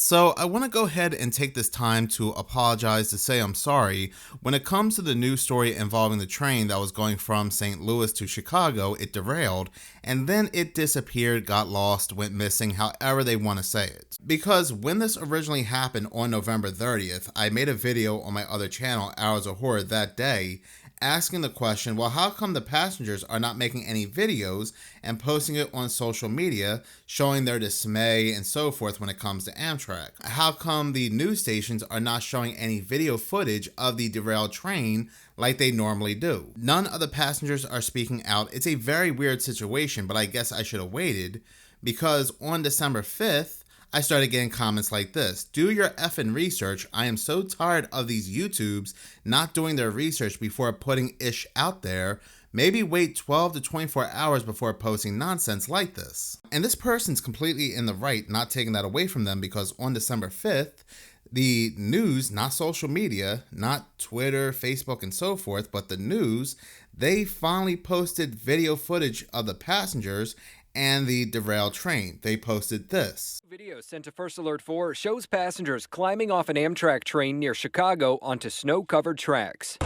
So I want to go ahead and take this time to apologize to say I'm sorry. When it comes to the news story involving the train that was going from St. Louis to Chicago, it derailed and then it disappeared, got lost, went missing, however they want to say it. Because when this originally happened on November 30th, I made a video on my other channel, Hours of Horror, that day, asking the question, well, how come the passengers are not making any videos and posting it on social media, showing their dismay and so forth when it comes to Amtrak? How come the news stations are not showing any video footage of the derailed train like they normally do? None of the passengers are speaking out. It's a very weird situation, but I guess I should have waited, because on December 5th, I started getting comments like this: do your effing research. I am so tired of these YouTubes not doing their research before putting ish out there. Maybe wait 12 to 24 hours before posting nonsense like this. And this person's completely in the right, not taking that away from them, because on December 5th, the news, not social media, not Twitter, Facebook, and so forth, but the news, they finally posted video footage of the passengers and the derailed train. They posted this. Video sent to First Alert 4 shows passengers climbing off an Amtrak train near Chicago onto snow-covered tracks,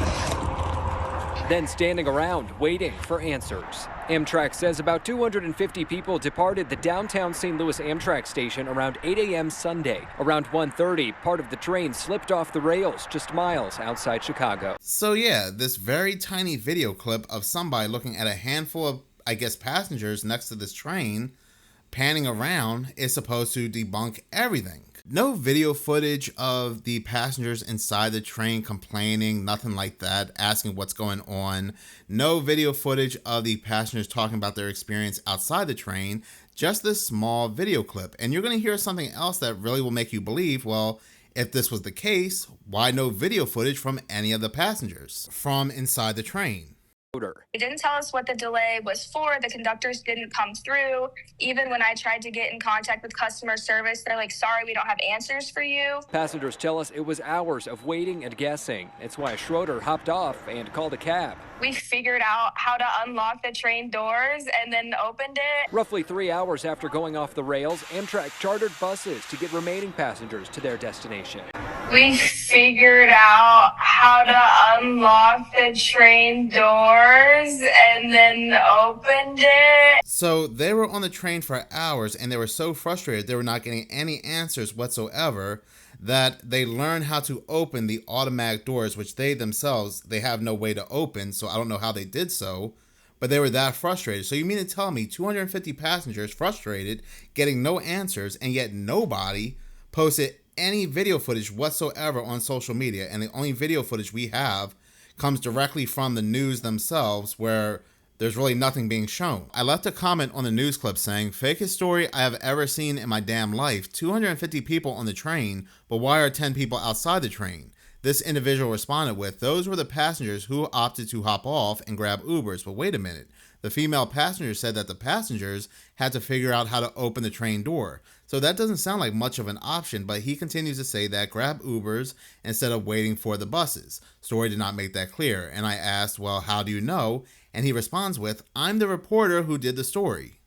then standing around waiting for answers. Amtrak says about 250 people departed the downtown St. Louis Amtrak station around 8 a.m. Sunday. Around 1:30, part of the train slipped off the rails just miles outside Chicago. So yeah, this very tiny video clip of somebody looking at a handful of, I guess, passengers next to this train panning around is supposed to debunk everything. No video footage of the passengers inside the train complaining, nothing like that, asking what's going on. No video footage of the passengers talking about their experience outside the train, just this small video clip. And you're going to hear something else that really will make you believe, well, if this was the case, why no video footage from any of the passengers from inside the train? They didn't tell us what the delay was for. The conductors didn't come through. Even when I tried to get in contact with customer service, they're like, sorry, we don't have answers for you. Passengers tell us it was hours of waiting and guessing. It's why Schroeder hopped off and called a cab. We figured out how to unlock the train doors and then opened it. Roughly 3 hours after going off the rails, Amtrak chartered buses to get remaining passengers to their destination. We figured out how to unlock the train doors and then opened it. So they were on the train for hours and they were so frustrated they were not getting any answers whatsoever that they learned how to open the automatic doors, which they themselves, they have no way to open. So I don't know how they did so, but they were that frustrated. So you mean to tell me 250 passengers frustrated, getting no answers, and yet nobody posted any video footage whatsoever on social media? And the only video footage we have comes directly from the news themselves, where there's really nothing being shown. I left a comment on the news clip saying, fakest story I have ever seen in my damn life. 250 people on the train, but why are 10 people outside the train? This individual responded with, those were the passengers who opted to hop off and grab Ubers. But wait a minute. The female passenger said that the passengers had to figure out how to open the train door. So that doesn't sound like much of an option, but he continues to say that grab Ubers instead of waiting for the buses. Story did not make that clear. And I asked, well, how do you know? And he responds with, I'm the reporter who did the story.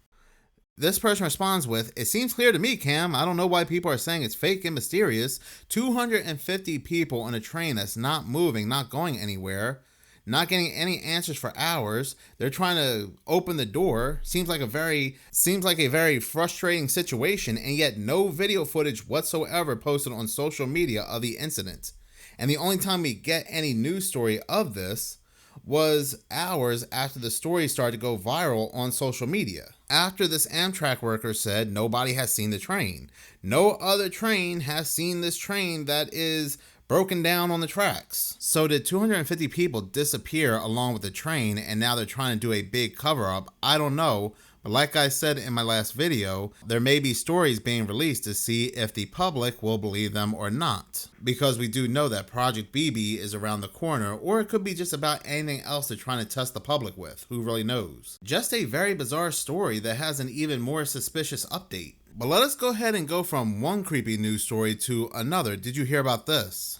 This person responds with, it seems clear to me, Cam. I don't know why people are saying it's fake and mysterious. 250 people on a train that's not moving, not going anywhere, not getting any answers for hours. They're trying to open the door. Seems like a very frustrating situation, and yet no video footage whatsoever posted on social media of the incident. And the only time we get any news story of this was hours after the story started to go viral on social media. After this Amtrak worker said nobody has seen the train. No other train has seen this train that is broken down on the tracks. So did 250 people disappear along with the train and now they're trying to do a big cover up? I don't know. But like I said in my last video, there may be stories being released to see if the public will believe them or not. Because we do know that Project BB is around the corner, or it could be just about anything else they're trying to test the public with. Who really knows? Just a very bizarre story that has an even more suspicious update. But let us go ahead and go from one creepy news story to another. Did you hear about this?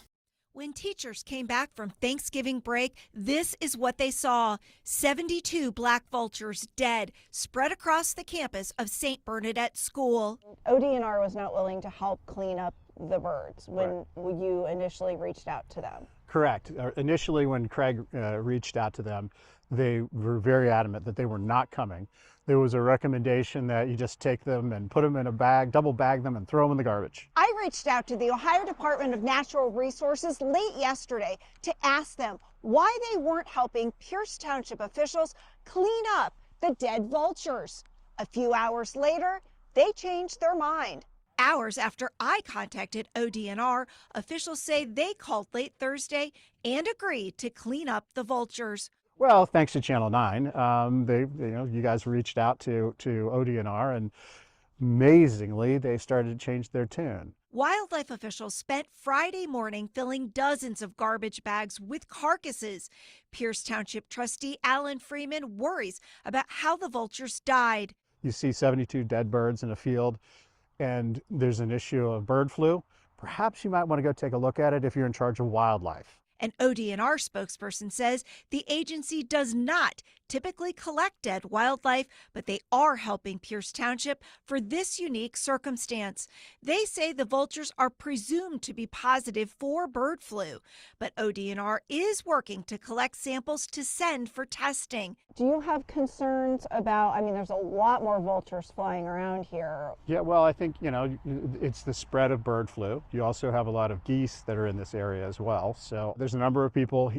When teachers came back from Thanksgiving break, this is what they saw. 72 black vultures dead, spread across the campus of St. Bernadette School. ODNR was not willing to help clean up the birds when you initially reached out to them. Correct. Initially, when Craig reached out to them, they were very adamant that they were not coming. There was a recommendation that you just take them and put them in a bag, double bag them, and throw them in the garbage. I reached out to the Ohio Department of Natural Resources late yesterday to ask them why they weren't helping Pierce Township officials clean up the dead vultures. A few hours later, they changed their mind. Hours after I contacted ODNR, officials say they called late Thursday and agreed to clean up the vultures. Well, thanks to Channel 9, you guys reached out to ODNR, and amazingly, they started to change their tune. Wildlife officials spent Friday morning filling dozens of garbage bags with carcasses. Pierce Township trustee Alan Freeman worries about how the vultures died. You see 72 dead birds in a field, and there's an issue of bird flu. Perhaps you might want to go take a look at it if you're in charge of wildlife. An ODNR spokesperson says the agency does not typically collect dead wildlife, but they are helping Pierce Township for this unique circumstance. They say the vultures are presumed to be positive for bird flu, but ODNR is working to collect samples to send for testing. Do you have concerns about, there's a lot more vultures flying around here. Yeah, well, I think, it's the spread of bird flu. You also have a lot of geese that are in this area as well. So there's a number of people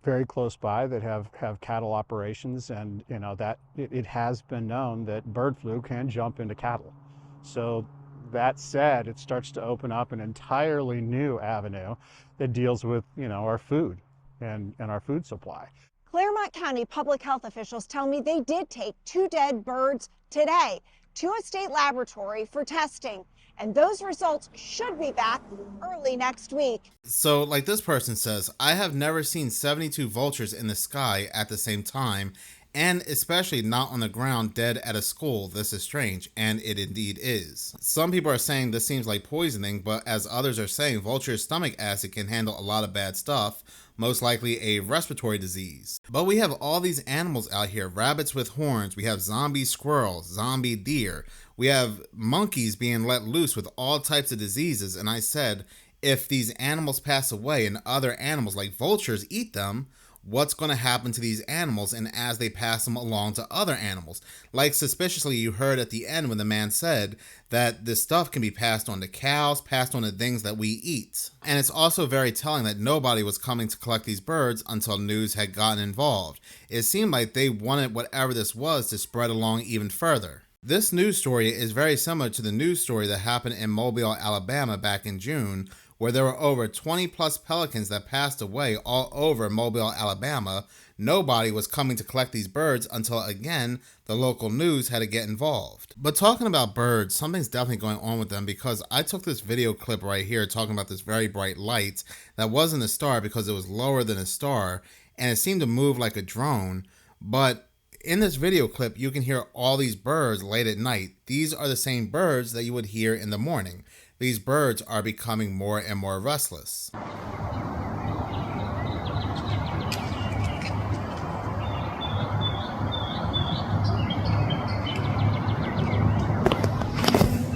very close by that have cattle operations, and that it has been known that bird flu can jump into cattle. So that said, it starts to open up an entirely new avenue that deals with our food and our food supply. Claremont County public health officials tell me they did take 2 dead birds today to a state laboratory for testing, and those results should be back early next week. So, like this person says, I have never seen 72 vultures in the sky at the same time, and especially not on the ground dead at a school. This is strange, and it indeed is. Some people are saying this seems like poisoning, but as others are saying, vulture's stomach acid can handle a lot of bad stuff, most likely a respiratory disease. But we have all these animals out here, rabbits with horns, we have zombie squirrels, zombie deer, we have monkeys being let loose with all types of diseases, and I said, if these animals pass away and other animals like vultures eat them, what's going to happen to these animals and as they pass them along to other animals? Like suspiciously, you heard at the end when the man said that this stuff can be passed on to cows, passed on to things that we eat. And it's also very telling that nobody was coming to collect these birds until news had gotten involved. It seemed like they wanted whatever this was to spread along even further. This news story is very similar to the news story that happened in Mobile, Alabama back in June, where there were over 20 plus pelicans that passed away all over Mobile, Alabama. Nobody was coming to collect these birds until, again, the local news had to get involved. But talking about birds, something's definitely going on with them, because I took this video clip right here talking about this very bright light that wasn't a star because it was lower than a star, and it seemed to move like a drone. But in this video clip, you can hear all these birds late at night. These are the same birds that you would hear in the morning. These birds are becoming more and more restless.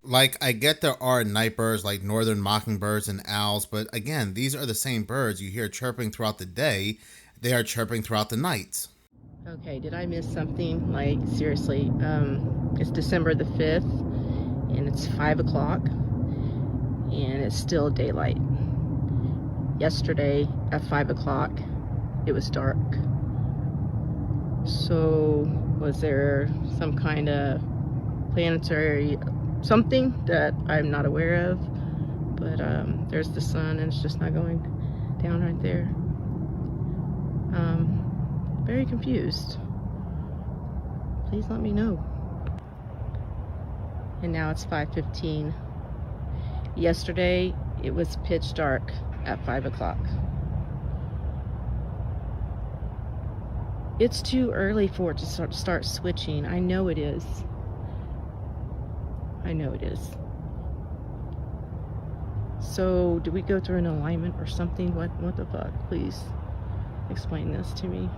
Like, I get there are night birds like northern mockingbirds and owls, but again, these are the same birds you hear chirping throughout the day. They are chirping throughout the night. Okay, did I miss something? Like, seriously, it's December the 5th, and it's 5 o'clock, and it's still daylight. Yesterday, at 5 o'clock, it was dark. So, was there some kind of planetary something that I'm not aware of? But, there's the sun, and it's just not going down right there. Very confused. Please let me know. And now it's 5:15. Yesterday, it was pitch dark at 5 o'clock. It's too early for it to start switching. I know it is. I know it is. So do we go through an alignment or something? What the fuck? Please explain this to me.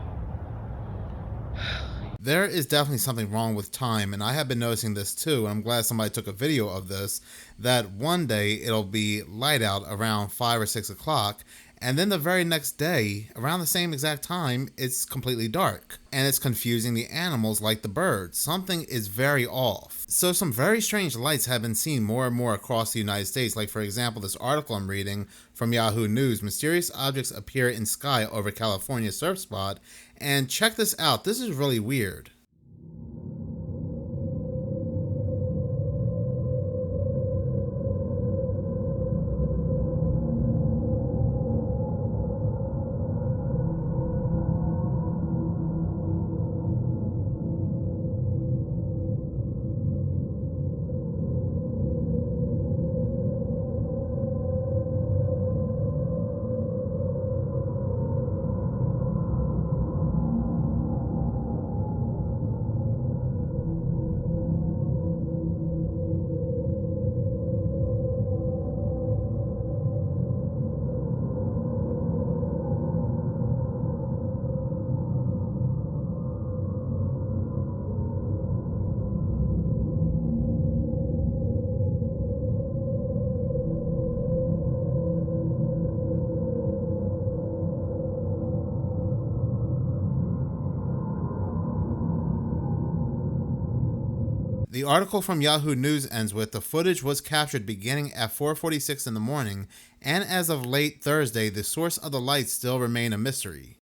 There is definitely something wrong with time, and I have been noticing this too, and I'm glad somebody took a video of this, that one day it'll be light out around 5 or 6 o'clock, and then the very next day, around the same exact time, it's completely dark. And it's confusing the animals like the birds. Something is very off. So some very strange lights have been seen more and more across the United States. Like for example, this article I'm reading from Yahoo News, mysterious objects appear in sky over California surf spot. And check this out, this is really weird. The article from Yahoo News ends with, the footage was captured beginning at 4:46 in the morning, and as of late Thursday, the source of the lights still remain a mystery.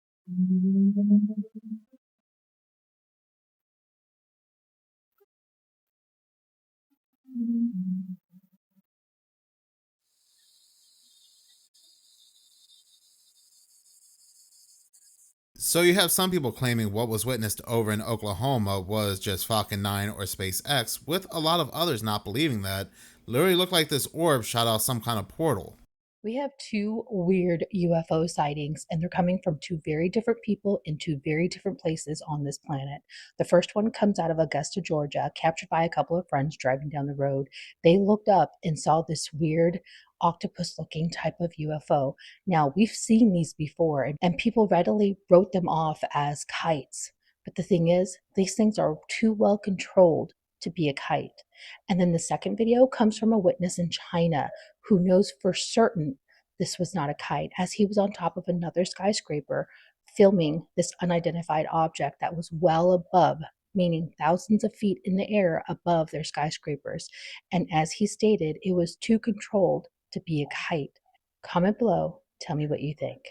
So you have some people claiming what was witnessed over in Oklahoma was just Falcon 9 or SpaceX, with a lot of others not believing that. Literally looked like this orb shot out some kind of portal. We have two weird UFO sightings, and they're coming from two very different people in two very different places on this planet. The first one comes out of Augusta, Georgia, captured by a couple of friends driving down the road. They looked up and saw this weird octopus-looking type of UFO. Now, we've seen these before, and people readily wrote them off as kites. But the thing is, these things are too well controlled to be a kite. And then the second video comes from a witness in China who knows for certain this was not a kite, as he was on top of another skyscraper filming this unidentified object that was well above, meaning thousands of feet in the air above their skyscrapers. And as he stated, it was too controlled to be a kite. Comment below, tell me what you think.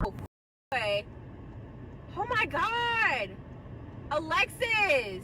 Oh my God! Alexis!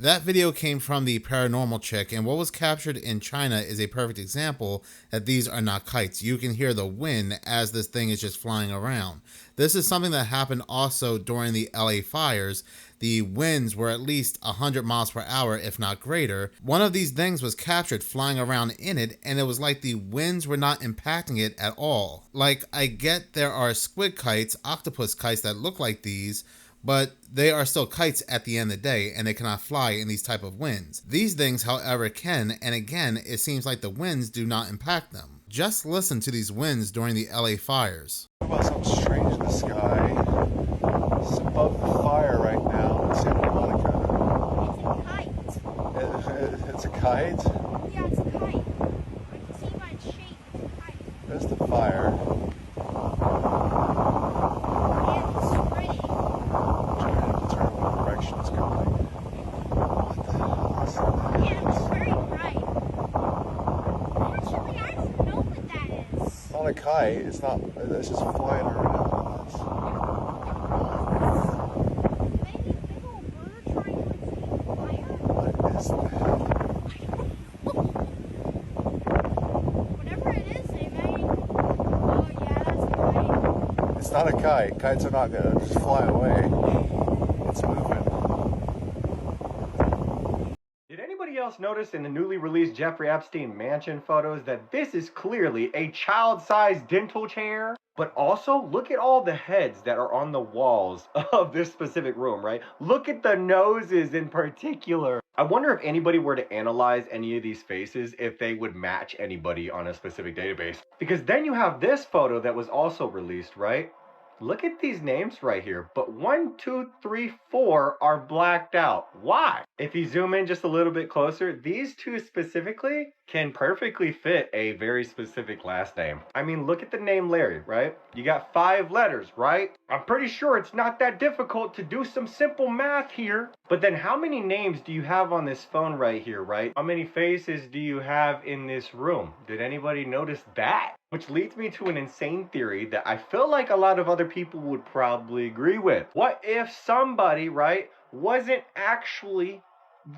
That video came from the Paranormal Chick, and what was captured in China is a perfect example that these are not kites. You can hear the wind as this thing is just flying around. This is something that happened also during the LA fires. The winds were at least 100 miles per hour, if not greater. One of these things was captured flying around in it, and it was like the winds were not impacting it at all. Like, I get there are squid kites, octopus kites that look like these, but they are still kites at the end of the day, and they cannot fly in these type of winds. These things, however, can, and again, it seems like the winds do not impact them. Just listen to these winds during the LA fires. What about something strange in the sky? It's above the fire right now in Santa Monica. It's a kite. It's a kite? Yeah, it's a kite. I can see by its shape. It's a kite. There's the fire. And it's spreading. Trying to determine what direction it's going. What the hell is that? Yeah, it's very bright. Actually, I don't know what that is. It's not a kite. It's not. It's just flying around. Maybe a big old bird trying to escape fire? What is that? Whatever it is, they It's not a kite. Kites are not going to just fly away. It's moving. Did anybody else notice in the newly released Jeffrey Epstein mansion photos that this is clearly a child-sized dental chair? But also, look at all the heads that are on the walls of this specific room, right? Look at the noses in particular. I wonder if anybody were to analyze any of these faces, if they would match anybody on a specific database. Because then you have this photo that was also released, right? Look at these names right here, but 1, 2, 3, 4 are blacked out. Why? If you zoom in just a little bit closer, these two specifically can perfectly fit a very specific last name. I mean, look at the name Larry, right? You got 5 letters, right? I'm pretty sure it's not that difficult to do some simple math here. But then how many names do you have on this phone right here, right? How many faces do you have in this room? Did anybody notice that? Which leads me to an insane theory that I feel like a lot of other people would probably agree with. What if somebody, right, wasn't actually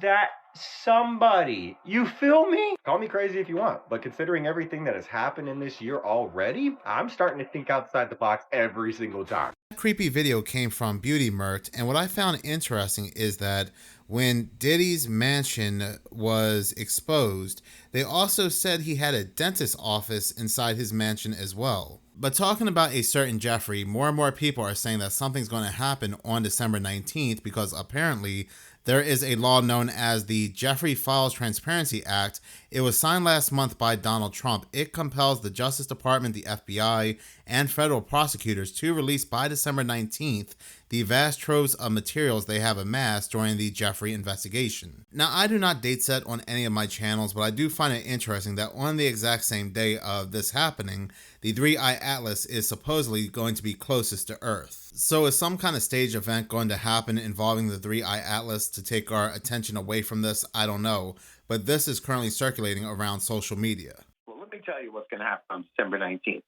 that somebody? You feel me? Call me crazy if you want, but considering everything that has happened in this year already, I'm starting to think outside the box every single time. That creepy video came from Beauty Merc, and what I found interesting is that when Diddy's mansion was exposed, they also said he had a dentist's office inside his mansion as well. But talking about a certain Jeffrey, more and more people are saying that something's going to happen on December 19th because apparently there is a law known as the Jeffrey Files Transparency Act. It was signed last month by Donald Trump. It compels the Justice Department, the FBI, and federal prosecutors to release by December 19th the vast troves of materials they have amassed during the Jeffrey investigation. Now, I do not date set on any of my channels, but I do find it interesting that on the exact same day of this happening, the 3i Atlas is supposedly going to be closest to Earth. So is some kind of stage event going to happen involving the 3i Atlas to take our attention away from this? I don't know, but this is currently circulating around social media. Well, let me tell you what's going to happen on December 19th.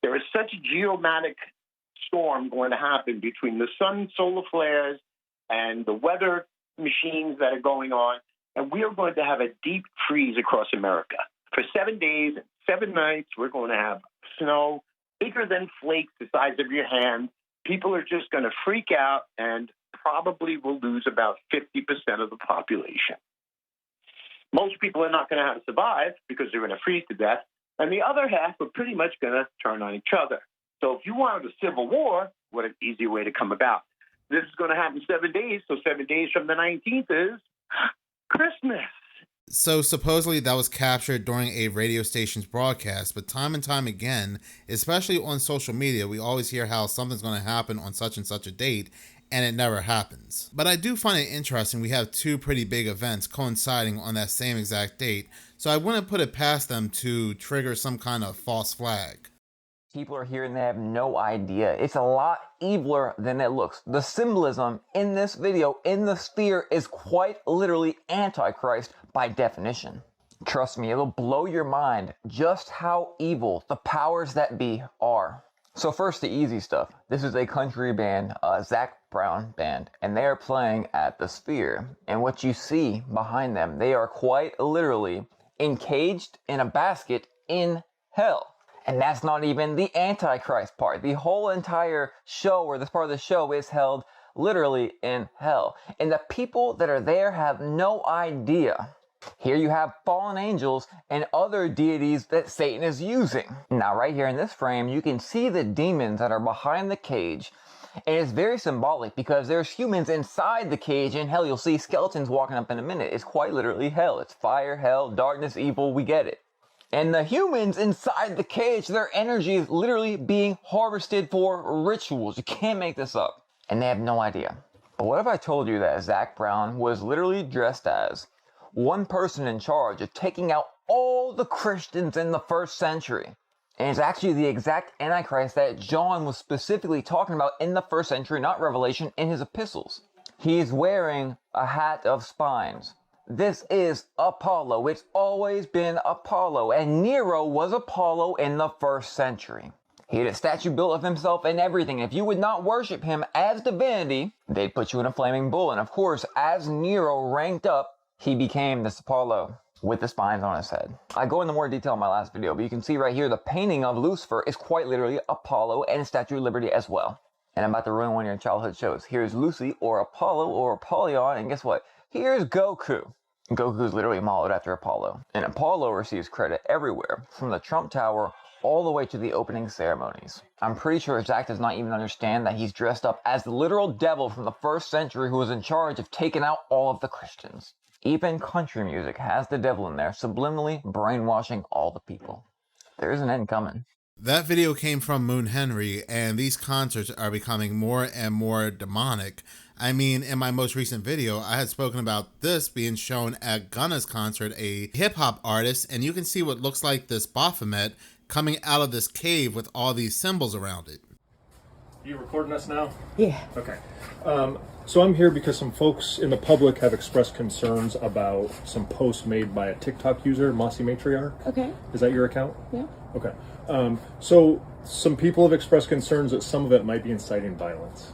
There is such a geomatic storm going to happen between the sun solar flares and the weather machines that are going on, and we are going to have a deep freeze across America. For 7 days and 7 nights, we're going to have snow bigger than flakes the size of your hand. People are just going to freak out and probably will lose about 50% of the population. Most people are not going to have to survive because they're going to freeze to death, and the other half are pretty much going to turn on each other. So if you wanted a civil war, what an easy way to come about. This is going to happen 7 days, so 7 days from the 19th is Christmas. So supposedly that was captured during a radio station's broadcast, but time and time again, especially on social media, we always hear how something's going to happen on such and such a date, and it never happens. But I do find it interesting we have 2 pretty big events coinciding on that same exact date, so I wouldn't put it past them to trigger some kind of false flag. People are here and they have no idea. It's a lot eviler than it looks. The symbolism in this video, in the sphere, is quite literally Antichrist by definition. Trust me, it'll blow your mind just how evil the powers that be are. So first, the easy stuff. This is a country band, a Zac Brown band, and they are playing at the Sphere. And what you see behind them, they are quite literally encaged in a basket in hell. And that's not even the Antichrist part. The whole entire show, or this part of the show, is held literally in hell. And the people that are there have no idea. Here you have fallen angels and other deities that Satan is using. Now right here in this frame, you can see the demons that are behind the cage. And it's very symbolic because there's humans inside the cage in hell. You'll see skeletons walking up in a minute. It's quite literally hell. It's fire, hell, darkness, evil, we get it. And the humans inside the cage, their energy is literally being harvested for rituals. You can't make this up. And they have no idea. But what if I told you that Zac Brown was literally dressed as one person in charge of taking out all the Christians in the 1st century? And it's actually the exact Antichrist that John was specifically talking about in the 1st century, not Revelation, in his epistles. He's wearing a hat of spines. This is Apollo. It's always been Apollo. And Nero was Apollo in the 1st century. He had a statue built of himself and everything. If you would not worship him as divinity, they'd put you in a flaming bull. And of course, as Nero ranked up, he became this Apollo. with the spines on his head. I go into more detail in my last video, but you can see right here the painting of Lucifer is quite literally Apollo and Statue of Liberty as well. And I'm about to ruin one of your childhood shows. Here's Lucy or Apollo or Apollyon, and guess what? Here's Goku. Goku's literally modeled after Apollo. And Apollo receives credit everywhere, from the Trump Tower all the way to the opening ceremonies. I'm pretty sure Zach does not even understand that he's dressed up as the literal devil from the 1st century who was in charge of taking out all of the Christians. Even country music has the devil in there, subliminally brainwashing all the people. There's an end coming. That video came from Moon Henry, and these concerts are becoming more and more demonic. I mean, in my most recent video, I had spoken about this being shown at Gunna's concert, a hip-hop artist, and you can see what looks like this Baphomet coming out of this cave with all these symbols around it. You recording us now? Yeah. Okay. So I'm here because some folks in the public have expressed concerns about some posts made by a TikTok user, Mossy Matriarch. Okay. Is that your account? Yeah. Okay. So some people have expressed concerns that some of it might be inciting violence.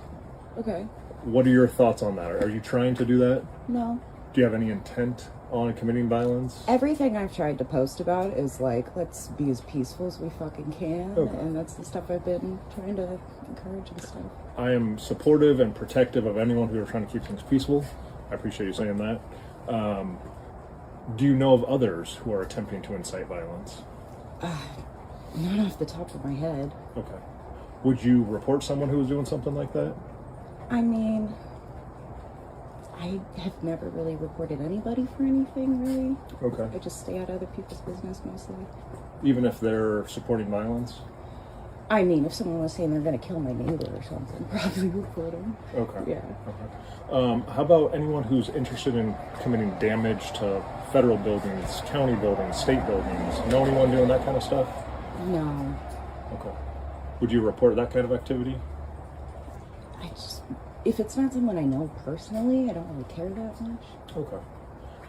Okay. What are your thoughts on that? Are you trying to do that? No. Do you have any intent on committing violence? Everything I've tried to post about is like, let's be as peaceful as we fucking can. Okay. And that's the stuff I've been trying to encourage and stuff. I am supportive and protective of anyone who are trying to keep things peaceful. I appreciate you saying that. Do you know of others who are attempting to incite violence? Not off the top of my head. Okay. Would you report someone who was doing something like that? I mean, I have never really reported anybody for anything, really. Okay. I just stay out of other people's business mostly. Even if they're supporting violence? I mean, if someone was saying they're going to kill my neighbor or something, probably report them. Okay. Yeah. Okay. How about anyone who's interested in committing damage to federal buildings, county buildings, state buildings? Know anyone doing that kind of stuff? No. Okay. Would you report that kind of activity? If it's not someone I know personally, I don't really care that much. Okay.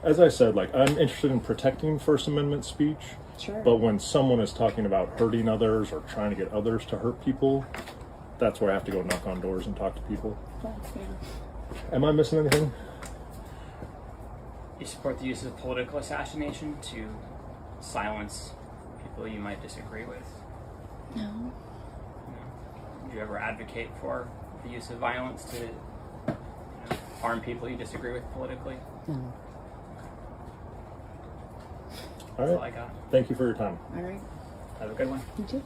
As I said, like, I'm interested in protecting First Amendment speech. Sure. But when someone is talking about hurting others or trying to get others to hurt people, that's where I have to go knock on doors and talk to people. Am I missing anything? You support the use of political assassination to silence people you might disagree with? No. Do you ever advocate for the use of violence to harm people you disagree with politically? No. All That's right. all I got. Thank you for your time. All right. Have a good one. You too.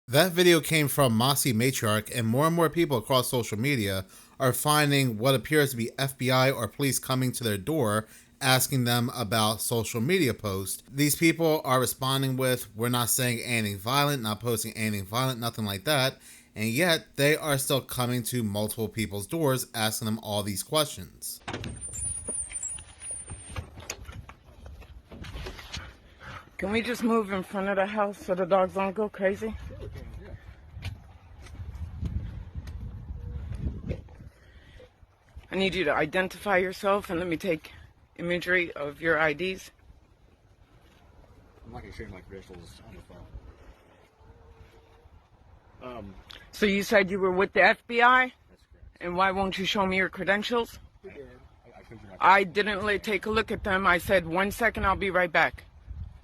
That video came from Mossy Matriarch, and more people across social media are finding what appears to be FBI or police coming to their door asking them about social media posts. These people are responding with, "We're not saying anything violent, not posting anything violent, nothing like that." And yet they are still coming to multiple people's doors asking them all these questions. Can we just move in front of the house so the dogs don't go crazy? I need you to identify yourself and let me take imagery of your IDs. I'm not going to share my credentials on the phone. So you said you were with the FBI? And why won't you show me your credentials? I didn't take a look at them. I said, 1 second, I'll be right back.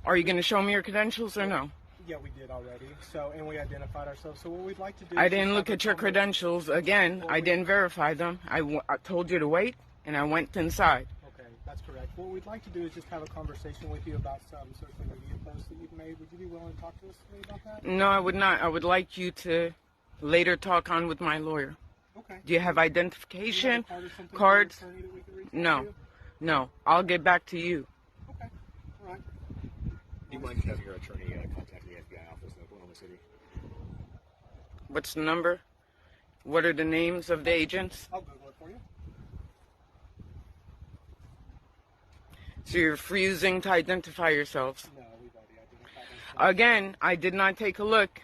Are you going to show me your credentials or no? Yeah, we did already. So, and we identified ourselves. So what we'd like to do I is didn't just look have at a your credentials. Again, I didn't verify them. I told you to wait, and I went inside. Okay, that's correct. What we'd like to do is just have a conversation with you about some social media posts that you've made. Would you be willing to talk to us today about that? No, I would not. I would like you to later talk on with my lawyer. Okay. Do you have identification Do you have a card or something cards? from your attorney that we can reach out No. to? No. I'll get back to you. Okay. All right. Do you mind having your attorney contact the FBI office in Oklahoma City? What's the number? What are the names of the agents? I'll Google it for you. So you're refusing to identify yourselves. No, we've already identified. Again, I did not take a look.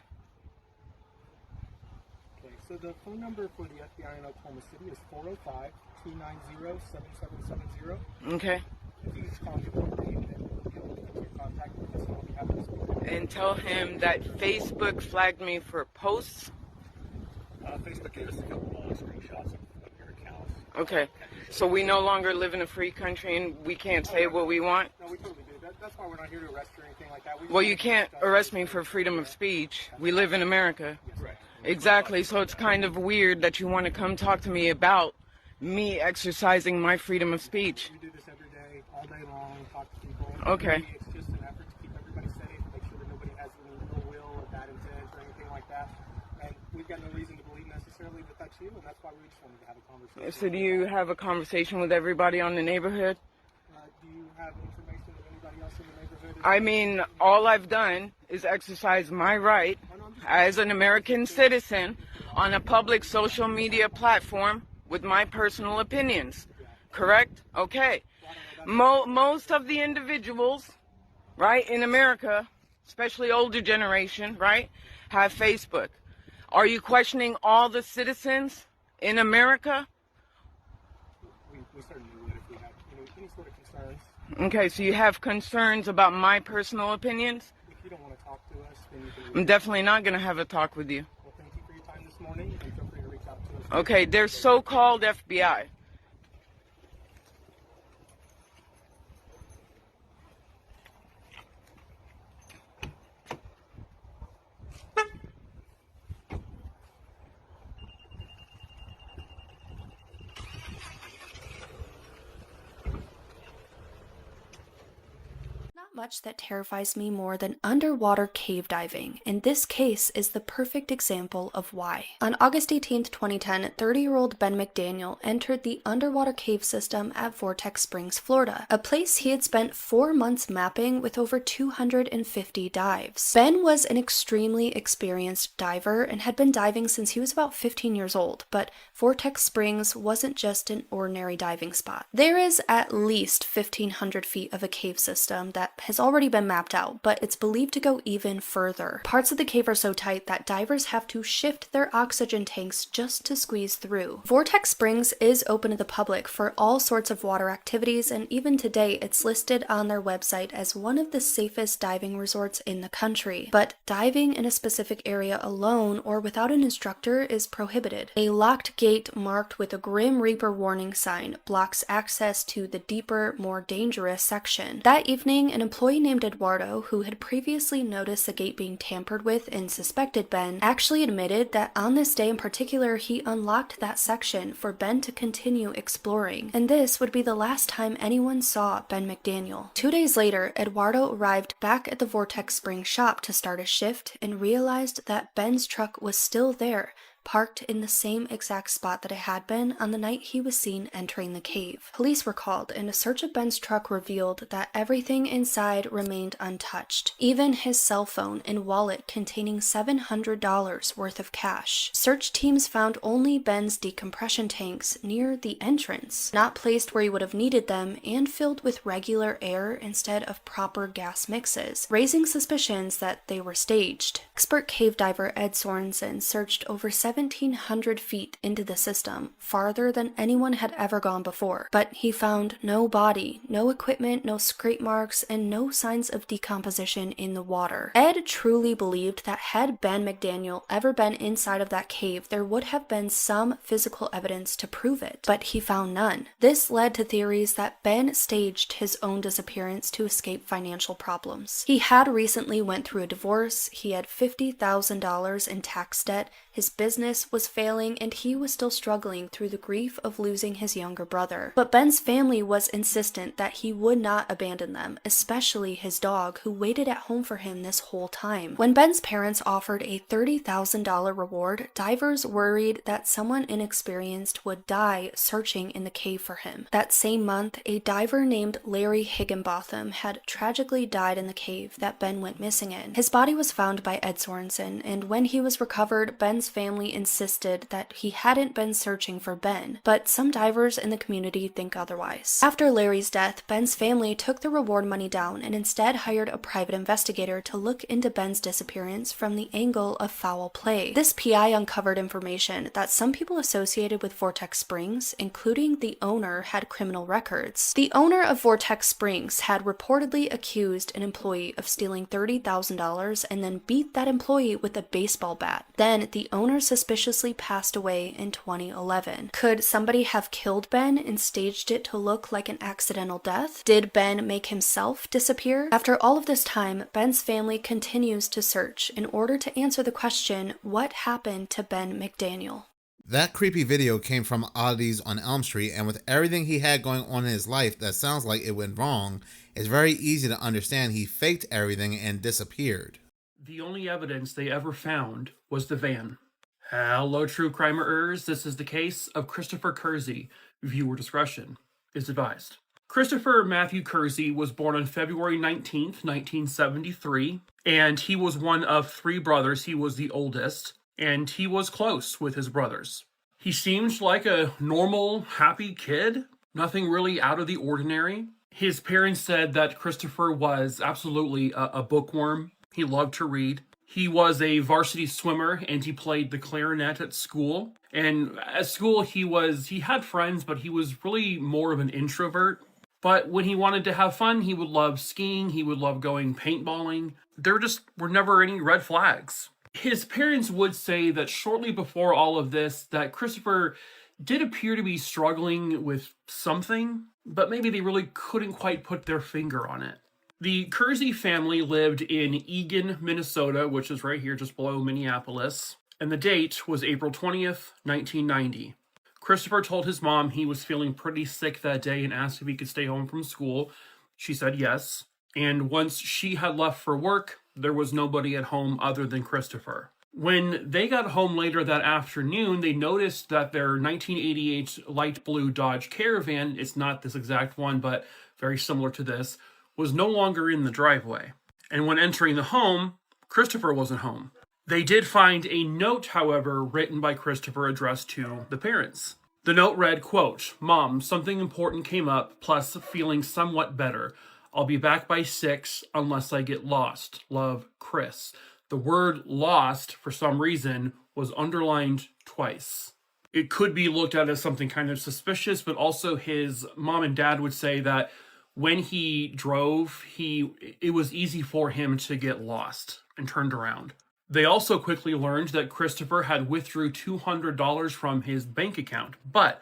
Okay, so the phone number for the FBI in Oklahoma City is 405-290-7770. Okay. If you just call me with your name, then he'll get your contact with us and I'll be happy to speak to you. And tell him that Facebook flagged me for posts. Facebook gave us a couple of screenshots of your accounts. Okay. So we no longer live in a free country and we can't say what we want? No, we totally do. That's why we're not here to arrest or anything like that. Well, you can't arrest me for freedom of speech. We live in America. Right. Exactly. So it's kind of weird that you want to come talk to me about me exercising my freedom of speech. We do this every day, all day long, talk to people. Okay. It's just an effort to keep everybody safe, make sure that nobody has any ill will or bad intent or anything like that. And we've got no reason to believe necessarily that that's you, and that's why we just wanted to have a conversation. So do you have a conversation with everybody on the neighborhood? Do you have information of anybody else in the neighborhood? I mean, all I've done is exercise my right as an American citizen on a public social media platform with my personal opinions. Correct? Okay. Most of the individuals, right, in America, especially older generation, right, have Facebook. Are you questioning all the citizens in America? We certainly would if we had any sort of concerns. Okay, so you have concerns about my personal opinions? If you don't want to talk to us, then you can... I'm definitely not going to have a talk with you. Well, thank you for your time this morning, and feel free to reach out to us. Okay, they're so-called FBI. Much that terrifies me more than underwater cave diving, and this case is the perfect example of why. On August 18, 2010, 30-year-old Ben McDaniel entered the underwater cave system at Vortex Springs, Florida, a place he had spent 4 months mapping with over 250 dives. Ben was an extremely experienced diver and had been diving since he was about 15 years old, but Vortex Springs wasn't just an ordinary diving spot. There is at least 1,500 feet of a cave system that has already been mapped out, but it's believed to go even further. Parts of the cave are so tight that divers have to shift their oxygen tanks just to squeeze through. Vortex Springs is open to the public for all sorts of water activities, and even today it's listed on their website as one of the safest diving resorts in the country. But diving in a specific area alone or without an instructor is prohibited. A locked gate marked with a Grim Reaper warning sign blocks access to the deeper, more dangerous section. That evening, an employee named Eduardo, who had previously noticed the gate being tampered with and suspected Ben, actually admitted that on this day in particular he unlocked that section for Ben to continue exploring, and this would be the last time anyone saw Ben McDaniel. 2 days later, Eduardo arrived back at the Vortex Springs shop to start his shift and realized that Ben's truck was still there, parked in the same exact spot that it had been on the night he was seen entering the cave. Police were called, and a search of Ben's truck revealed that everything inside remained untouched, even his cell phone and wallet containing $700 worth of cash. Search teams found only Ben's decompression tanks near the entrance, not placed where he would have needed them, and filled with regular air instead of proper gas mixes, raising suspicions that they were staged. Expert cave diver Ed Sorensen searched over 1,700 feet into the system, farther than anyone had ever gone before, but he found no body, no equipment, no scrape marks, and no signs of decomposition in the water. Ed truly believed that had Ben McDaniel ever been inside of that cave, there would have been some physical evidence to prove it, but he found none. This led to theories that Ben staged his own disappearance to escape financial problems. He had recently went through a divorce, he had $50,000 in tax debt, his business was failing, and he was still struggling through the grief of losing his younger brother. But Ben's family was insistent that he would not abandon them, especially his dog, who waited at home for him this whole time. When Ben's parents offered a $30,000 reward, divers worried that someone inexperienced would die searching in the cave for him. That same month, a diver named Larry Higginbotham had tragically died in the cave that Ben went missing in. His body was found by Ed Sorensen, and when he was recovered, Ben's family insisted that he hadn't been searching for Ben, but some divers in the community think otherwise. After Larry's death, Ben's family took the reward money down and instead hired a private investigator to look into Ben's disappearance from the angle of foul play. This PI uncovered information that some people associated with Vortex Springs, including the owner, had criminal records. The owner of Vortex Springs had reportedly accused an employee of stealing $30,000 and then beat that employee with a baseball bat. Then the owner suspected suspiciously passed away in 2011. Could somebody have killed Ben and staged it to look like an accidental death? Did Ben make himself disappear? After all of this time, Ben's family continues to search in order to answer the question, what happened to Ben McDaniel? That creepy video came from Oddities on Elm Street, and with everything he had going on in his life that sounds like it went wrong, it's very easy to understand he faked everything and disappeared. The only evidence they ever found was the van. Hello, true crimerers. This is the case of Christopher Kersey. Viewer discretion is advised. Christopher Matthew Kersey was born on February 19th, 1973, and he was one of 3 brothers. He was the oldest, and he was close with his brothers. He seemed like a normal, happy kid, nothing really out of the ordinary. His parents said that Christopher was absolutely a bookworm. He loved to read. He was a varsity swimmer, and he played the clarinet at school. And at school, he had friends, but he was really more of an introvert. But when he wanted to have fun, he would love skiing. He would love going paintballing. There just were never any red flags. His parents would say that shortly before all of this, that Christopher did appear to be struggling with something, but maybe they really couldn't quite put their finger on it. The Kersey family lived in Eagan, Minnesota, which is right here just below Minneapolis, and the date was April 20th, 1990. Christopher told his mom he was feeling pretty sick that day and asked if he could stay home from school. She said yes, and once she had left for work, there was nobody at home other than Christopher. When they got home later that afternoon, they noticed that their 1988 light blue Dodge Caravan, it's not this exact one, but very similar to this, was no longer in the driveway. And when entering the home, Christopher wasn't home. They did find a note, however, written by Christopher addressed to the parents. The note read, quote, "Mom, something important came up, plus feeling somewhat better. I'll be back by 6 unless I get lost. Love, Chris." The word lost, for some reason, was underlined twice. It could be looked at as something kind of suspicious, but also his mom and dad would say that when he drove, it was easy for him to get lost and turned around. They also quickly learned that Christopher had withdrew $200 from his bank account, but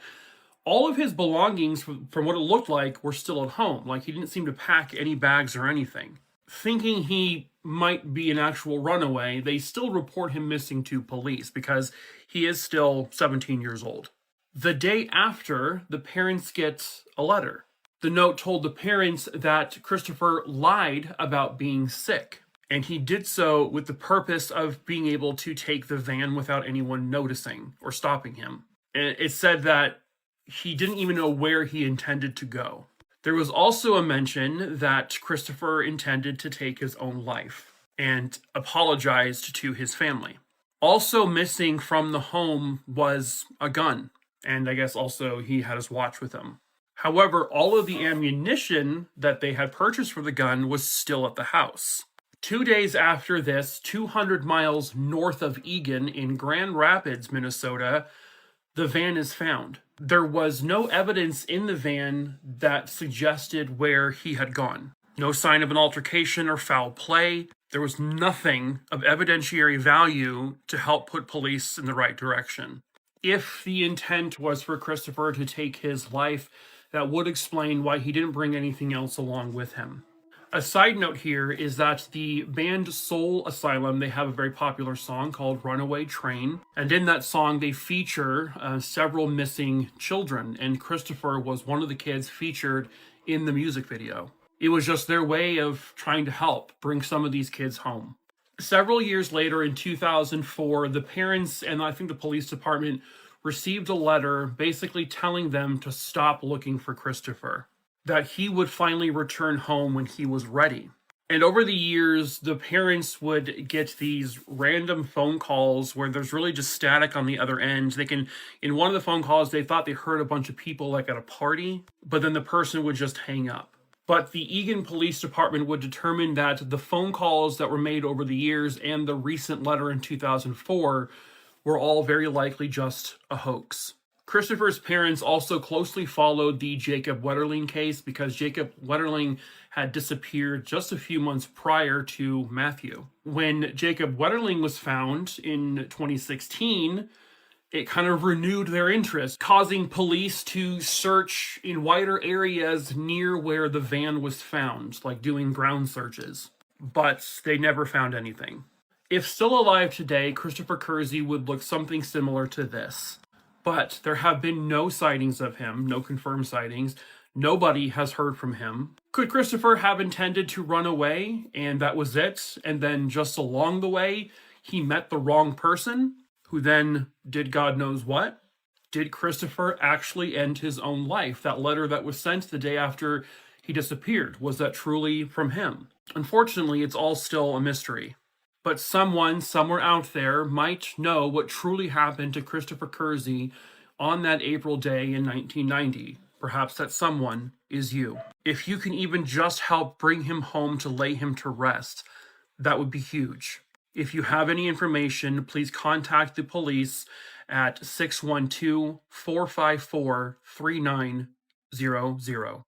all of his belongings, from what it looked like, were still at home. Like, he didn't seem to pack any bags or anything. Thinking he might be an actual runaway, they still report him missing to police because he is still 17 years old. The day after, the parents get a letter. The note told the parents that Christopher lied about being sick, and he did so with the purpose of being able to take the van without anyone noticing or stopping him. And it said that he didn't even know where he intended to go. There was also a mention that Christopher intended to take his own life and apologized to his family. Also missing from the home was a gun, and I guess also he had his watch with him. However, all of the ammunition that they had purchased for the gun was still at the house. 2 days after this, 200 miles north of Eagan in Grand Rapids, Minnesota, the van is found. There was no evidence in the van that suggested where he had gone. No sign of an altercation or foul play. There was nothing of evidentiary value to help put police in the right direction. If the intent was for Christopher to take his life, that would explain why he didn't bring anything else along with him. A side note here is that the band Soul Asylum, they have a very popular song called Runaway Train. And in that song, they feature several missing children. And Christopher was one of the kids featured in the music video. It was just their way of trying to help bring some of these kids home. Several years later, in 2004, the parents and I think the police department received a letter basically telling them to stop looking for Christopher, that he would finally return home when he was ready. And over the years, the parents would get these random phone calls where there's really just static on the other end. In one of the phone calls, they thought they heard a bunch of people like at a party, but then the person would just hang up. But the Eagan Police Department would determine that the phone calls that were made over the years and the recent letter in 2004 were all very likely just a hoax. Christopher's parents also closely followed the Jacob Wetterling case because Jacob Wetterling had disappeared just a few months prior to Matthew. When Jacob Wetterling was found in 2016, it kind of renewed their interest, causing police to search in wider areas near where the van was found, like doing ground searches. But they never found anything. If still alive today, Christopher Kersey would look something similar to this. But there have been no sightings of him, no confirmed sightings. Nobody has heard from him. Could Christopher have intended to run away and that was it? And then just along the way, he met the wrong person who then did God knows what? Did Christopher actually end his own life? That letter that was sent the day after he disappeared, was that truly from him? Unfortunately, it's all still a mystery. But someone somewhere out there might know what truly happened to Christopher Kersey on that April day in 1990. Perhaps that someone is you. If you can even just help bring him home to lay him to rest, that would be huge. If you have any information, please contact the police at 612-454-3900.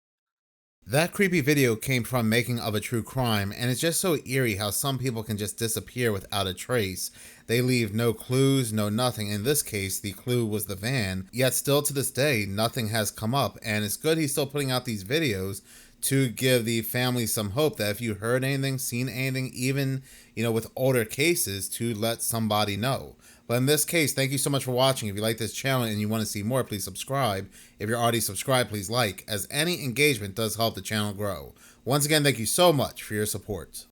That creepy video came from Making of a True Crime, and it's just so eerie how some people can just disappear without a trace. They leave no clues, no nothing. In this case, the clue was the van, yet still to this day, nothing has come up. And it's good he's still putting out these videos to give the family some hope that if you heard anything, seen anything, even, with older cases, to let somebody know. But in this case, thank you so much for watching. If you like this channel and you want to see more, please subscribe. If you're already subscribed, please like, as any engagement does help the channel grow. Once again, thank you so much for your support.